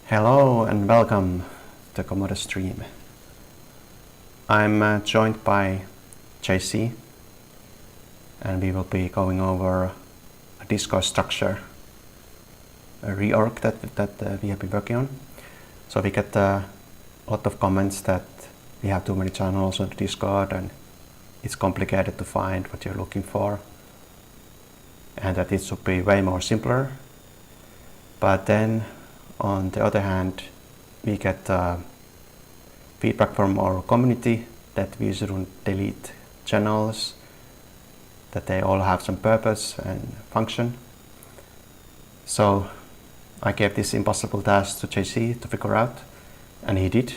Hello and welcome to Komodo stream. I'm joined by JC and we will be going over a Discord structure, a reorg that we have been working on. So we get a lot of comments that we have too many channels on the Discord and it's complicated to find what you're looking for and that it should be way more simpler. But then on the other hand, we get feedback from our community that we shouldn't delete channels, that they all have some purpose and function. So I gave this impossible task to JC to figure out, and he did.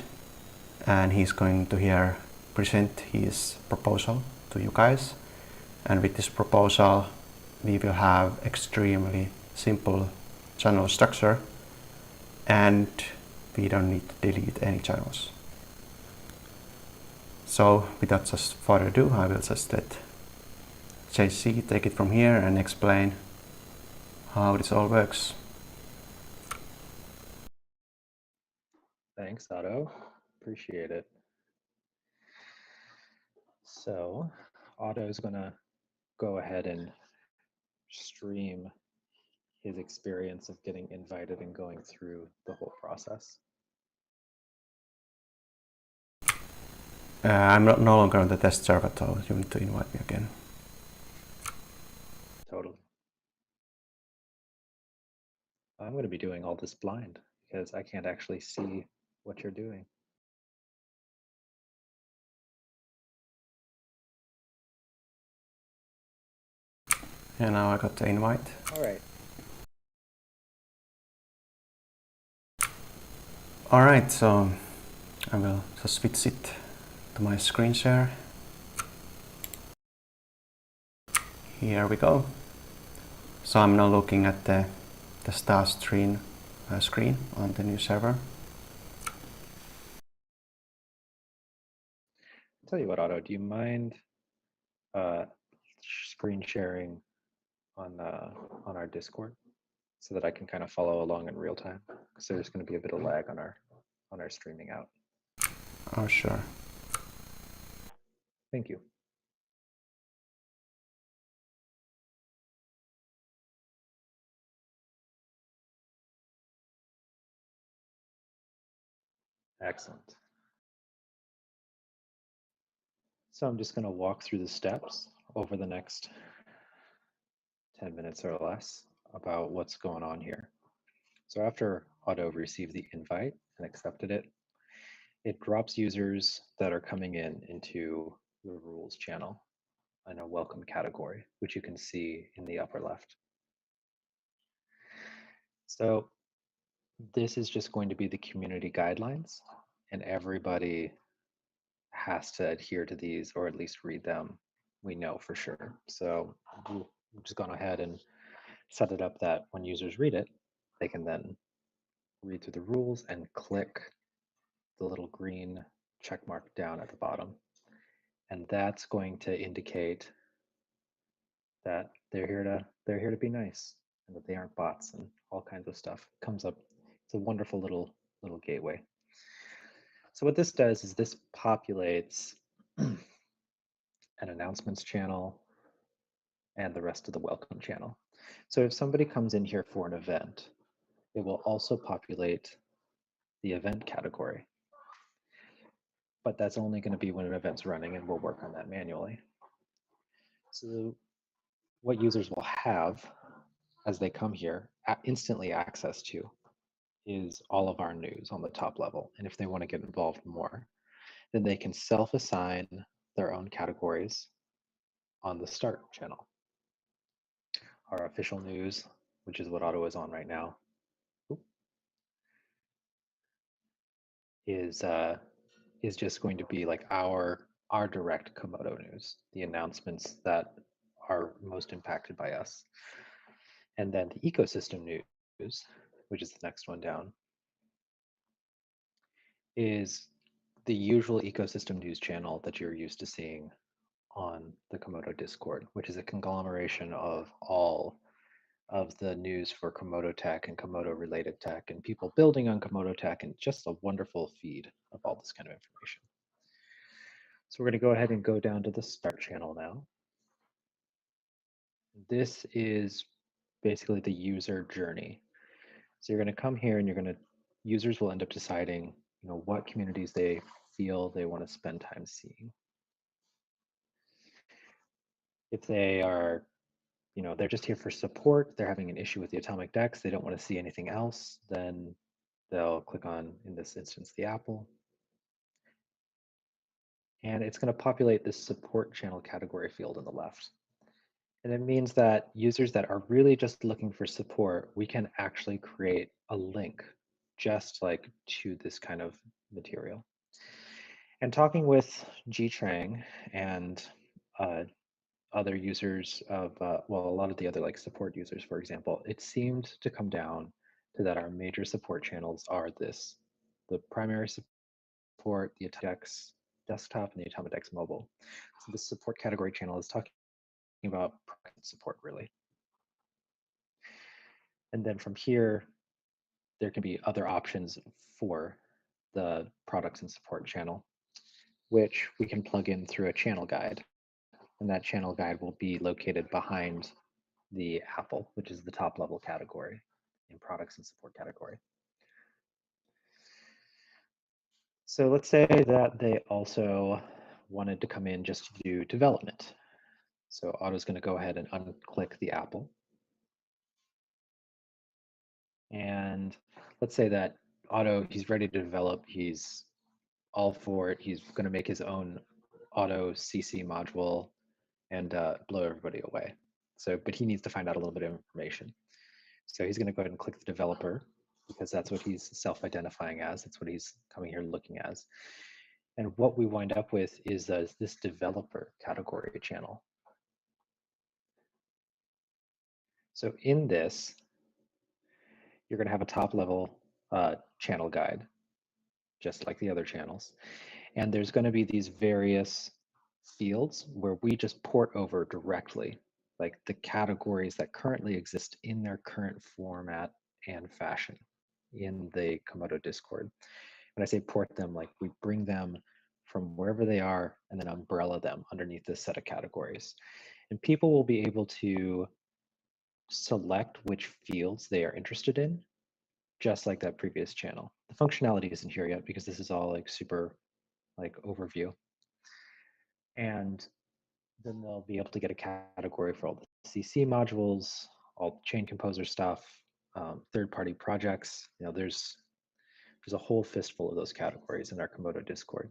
And he's going to here present his proposal to you guys. And with this proposal, we will have extremely simple channel structure, and we don't need to delete any channels. So without just further ado, I will just let JC take it from here and explain how this all works. Thanks, Otto. Appreciate it. So Otto's going to go ahead and stream his experience of getting invited and going through the whole process. I'm no longer on the test server, so you need to invite me again. Totally. I'm going to be doing all this blind because I can't actually see what you're doing. And now I got the invite. All right. Alright, so I will just switch it to my screen share. Here we go. So I'm now looking at the start screen on the new server. I'll tell you what, Otto, do you mind screen sharing on our Discord so that I can kind of follow along in real time? Because there's going to be a bit of lag on our streaming out. Oh, sure. Thank you. Excellent. So I'm just going to walk through the steps over the next 10 minutes or less about what's going on here. So after Otto received the invite and accepted it, it drops users that are coming into the rules channel in a welcome category, which you can see in the upper left. So this is just going to be the community guidelines, and everybody has to adhere to these or at least read them. We know for sure. So we've just gone ahead and set it up that when users read it, they can then read through the rules and click the little green check mark down at the bottom. And that's going to indicate that they're here to be nice and that they aren't bots and all kinds of stuff comes up. It's a wonderful little gateway. So what this does is this populates an announcements channel and the rest of the welcome channel. So if somebody comes in here for an event, it will also populate the event category. But that's only going to be when an event's running, and we'll work on that manually. So what users will have as they come here instantly access to is all of our news on the top level. And if they want to get involved more, then they can self-assign their own categories on the start channel. Our official news, which is what Otto is on right now, is just going to be like our direct Komodo news, the announcements that are most impacted by us. And then the ecosystem news, which is the next one down, is the usual ecosystem news channel that you're used to seeing on the Komodo Discord, which is a conglomeration of all of the news for Komodo tech and Komodo related tech and people building on Komodo tech, and just a wonderful feed of all this kind of information. So we're going to go ahead and go down to the start channel now. This is basically the user journey. So you're going to come here and users will end up deciding, what communities they feel they want to spend time seeing. If they are, they're just here for support, they're having an issue with the atomic dex, they don't want to see anything else, then they'll click on, in this instance, the apple. And it's going to populate this support channel category field on the left. And it means that users that are really just looking for support, we can actually create a link just like to this kind of material. And talking with Ji Trang and other users of, well, a lot of the other like support users, for example, it seemed to come down to that our major support channels are the primary support, the Atomic desktop, and the Atomic mobile. So the support category channel is talking about support really. And then from here, there can be other options for the products and support channel, which we can plug in through a channel guide. And that channel guide will be located behind the Apple, which is the top level category in products and support category. So let's say that they also wanted to come in just to do development. So Otto's going to go ahead and unclick the Apple. And let's say that Otto, he's ready to develop. He's all for it. He's going to make his own Auto CC module and blow everybody away. So, but he needs to find out a little bit of information. So he's going to go ahead and click the developer because that's what he's self-identifying as. That's what he's coming here looking as. And what we wind up with is this developer category channel. So in this, you're going to have a top level channel guide, just like the other channels. And there's going to be these various fields where we just port over directly, like the categories that currently exist in their current format and fashion in the Komodo Discord. When I say port them, like we bring them from wherever they are and then umbrella them underneath this set of categories. And people will be able to select which fields they are interested in, just like that previous channel. The functionality isn't here yet because this is all like super like overview. And then they'll be able to get a category for all the CC modules, all chain composer stuff, third-party projects. There's a whole fistful of those categories in our Komodo Discord.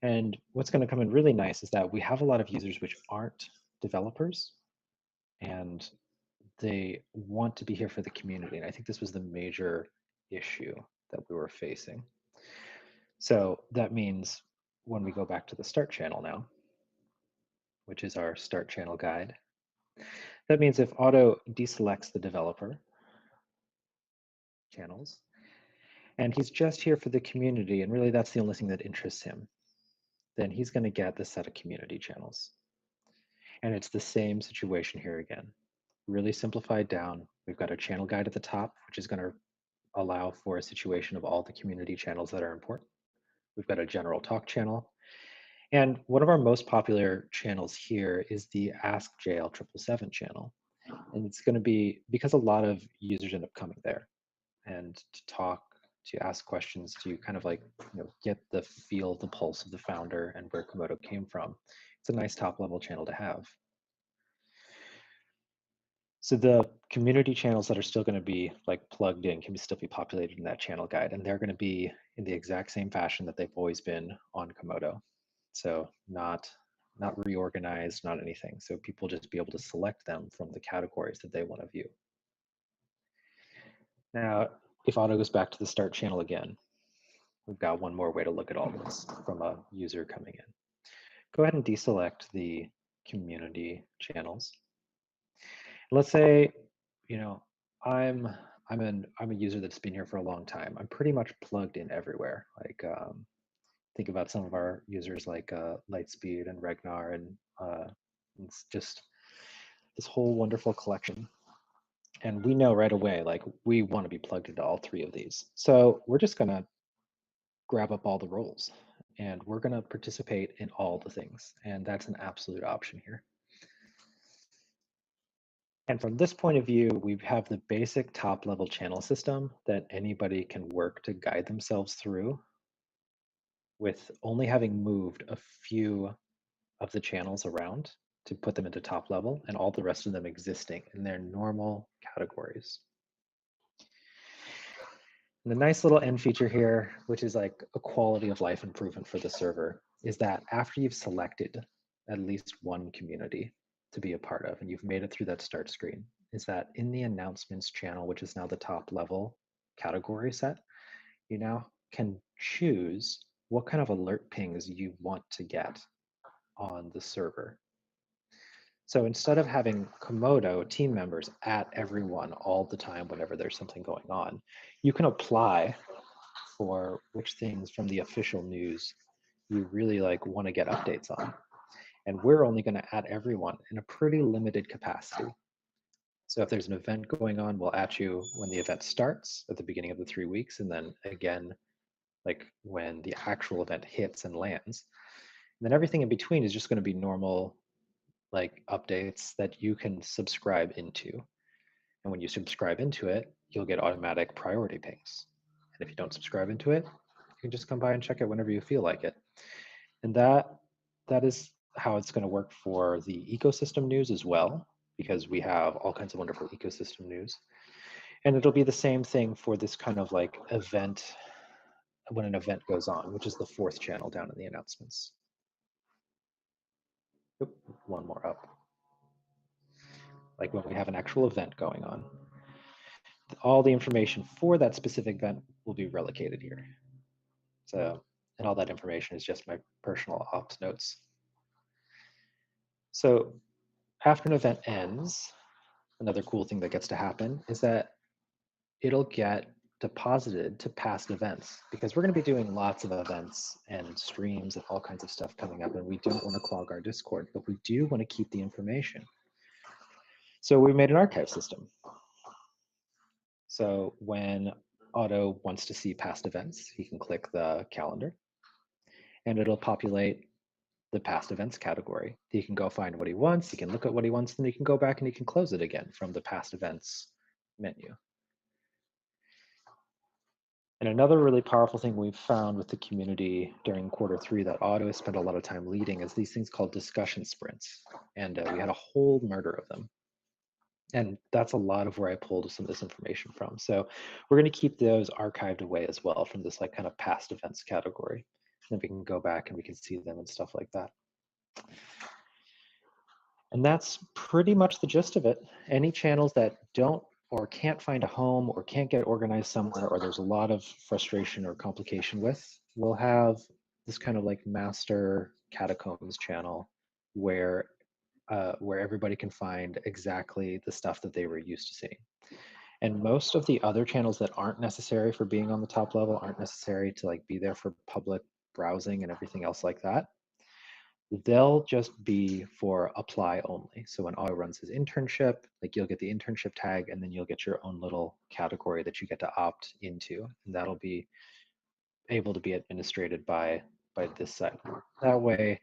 And what's going to come in really nice is that we have a lot of users which aren't developers, and they want to be here for the community. And I think this was the major issue that we were facing. So that means when we go back to the start channel now, which is our start channel guide, that means if Otto deselects the developer channels, and he's just here for the community, and really that's the only thing that interests him, then he's going to get the set of community channels. And it's the same situation here again. Really simplified down. We've got a channel guide at the top, which is going to allow for a situation of all the community channels that are important. We've got a general talk channel. And one of our most popular channels here is the Ask JL 777 channel. And it's going to be because a lot of users end up coming there and to talk, to ask questions, to kind of like get the feel, the pulse of the founder and where Komodo came from. It's a nice top level channel to have. So the community channels that are still going to be like plugged in can still be populated in that channel guide, and they're going to be in the exact same fashion that they've always been on Komodo. So not reorganized, not anything. So people just be able to select them from the categories that they want to view. Now, if Otto goes back to the start channel again, we've got one more way to look at all this from a user coming in. Go ahead and deselect the community channels. Let's say, I'm a user that's been here for a long time. I'm pretty much plugged in everywhere. Like think about some of our users like Lightspeed and Regnar, and it's just this whole wonderful collection. And we know right away, like we want to be plugged into all three of these. So we're just gonna grab up all the roles and we're gonna participate in all the things. And that's an absolute option here. And from this point of view, we have the basic top level channel system that anybody can work to guide themselves through, with only having moved a few of the channels around to put them into top level and all the rest of them existing in their normal categories. And the nice little end feature here, which is like a quality of life improvement for the server, is that after you've selected at least one community to be a part of, and you've made it through that start screen, is that in the announcements channel, which is now the top level category set, you now can choose what kind of alert pings you want to get on the server. So instead of having Komodo team members at everyone all the time whenever there's something going on, you can apply for which things from the official news you really like want to get updates on. And we're only going to add everyone in a pretty limited capacity. So if there's an event going on, we'll at you when the event starts at the beginning of the 3 weeks, and then again, like when the actual event hits and lands. And then everything in between is just going to be normal like updates that you can subscribe into. And when you subscribe into it, you'll get automatic priority pings. And if you don't subscribe into it, you can just come by and check it whenever you feel like it. And that is how it's going to work for the ecosystem news as well, because we have all kinds of wonderful ecosystem news. And it'll be the same thing for this kind of like event, when an event goes on, which is the 4th channel down in the announcements. Oop, one more up. Like when we have an actual event going on, all the information for that specific event will be relocated here. So, and all that information is just my personal ops notes. So after an event ends, another cool thing that gets to happen is that it'll get deposited to past events, because we're going to be doing lots of events and streams and all kinds of stuff coming up, and we don't want to clog our Discord, but we do want to keep the information. So we made an archive system. So when Otto wants to see past events, he can click the calendar and it'll populate the past events category. He can go find what he wants, he can look at what he wants, and he can go back and he can close it again from the past events menu. And another really powerful thing we've found with the community during Q3 that Otto has spent a lot of time leading is these things called discussion sprints. And we had a whole murder of them. And that's a lot of where I pulled some of this information from. So we're going to keep those archived away as well from this like kind of past events category. And we can go back and we can see them and stuff like that. And that's pretty much the gist of it. Any channels that don't or can't find a home or can't get organized somewhere, or there's a lot of frustration or complication with, we'll have this kind of like master catacombs channel where everybody can find exactly the stuff that they were used to seeing. And most of the other channels that aren't necessary for being on the top level, aren't necessary to like be there for public browsing and everything else like that, they'll just be for apply only. So when Otto runs his internship, like you'll get the internship tag and then you'll get your own little category that you get to opt into. And that'll be able to be administrated by this site. That way,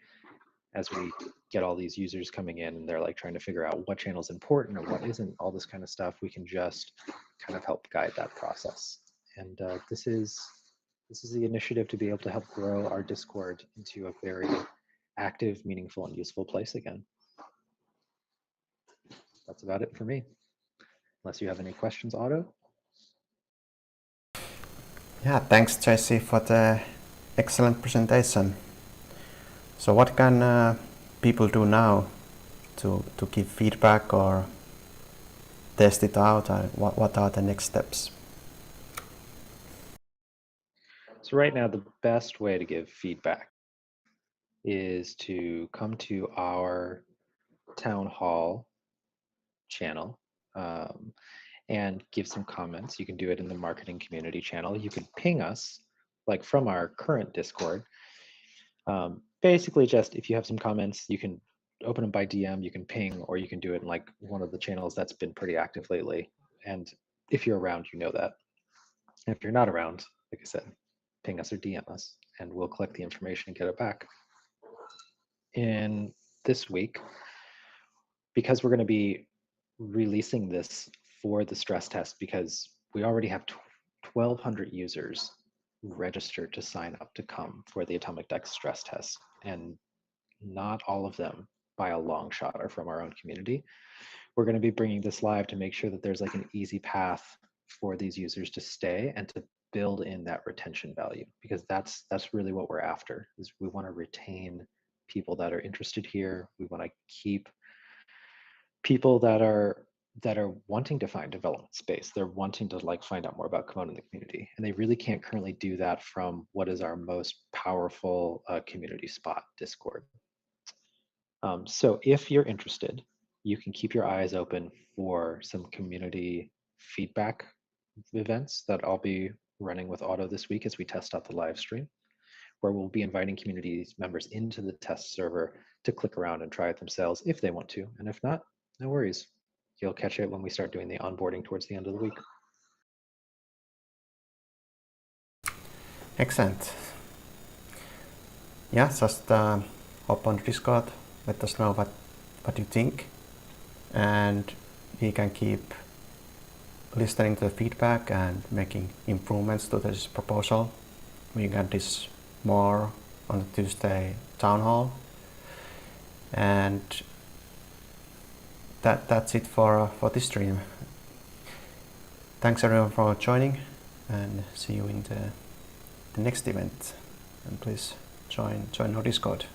as we get all these users coming in and they're like trying to figure out what channel is important or what isn't, all this kind of stuff, we can just kind of help guide that process. And this is the initiative to be able to help grow our Discord into a very active, meaningful, and useful place again. That's about it for me. Unless you have any questions, Otto? Yeah, thanks Jesse for the excellent presentation. So what can people do now to give feedback or test it out? What are the next steps? So right now, the best way to give feedback is to come to our town hall channel and give some comments. You can do it in the marketing community channel. You can ping us like from our current Discord. Basically just if you have some comments, you can open them by DM, you can ping, or you can do it in like one of the channels that's been pretty active lately, And if you're around, you know that. And if you're not around, like I said, ping us or DM us, and we'll collect the information and get it back. In this week, because we're going to be releasing this for the stress test, because we already have 1,200 users registered to sign up to come for the Atomic Dex stress test, and not all of them by a long shot are from our own community. We're going to be bringing this live to make sure that there's like an easy path for these users to stay and to build in that retention value, because that's really what we're after. Is we want to retain people that are interested here. We want to keep people that are wanting to find development space. They're wanting to like find out more about Komodo in the community, and they really can't currently do that from what is our most powerful community spot, Discord. So if you're interested, you can keep your eyes open for some community feedback events that I'll be running with Otto this week as we test out the live stream, where we'll be inviting community members into the test server to click around and try it themselves if they want to. And if not, no worries. You'll catch it when we start doing the onboarding towards the end of the week. Excellent. Yeah, just hop on Discord, let us know what you think, and we can keep listening to the feedback and making improvements to this proposal. We got this more on the Tuesday town hall, and that's it for this stream. Thanks everyone for joining, and see you in the next event. And please join our Discord.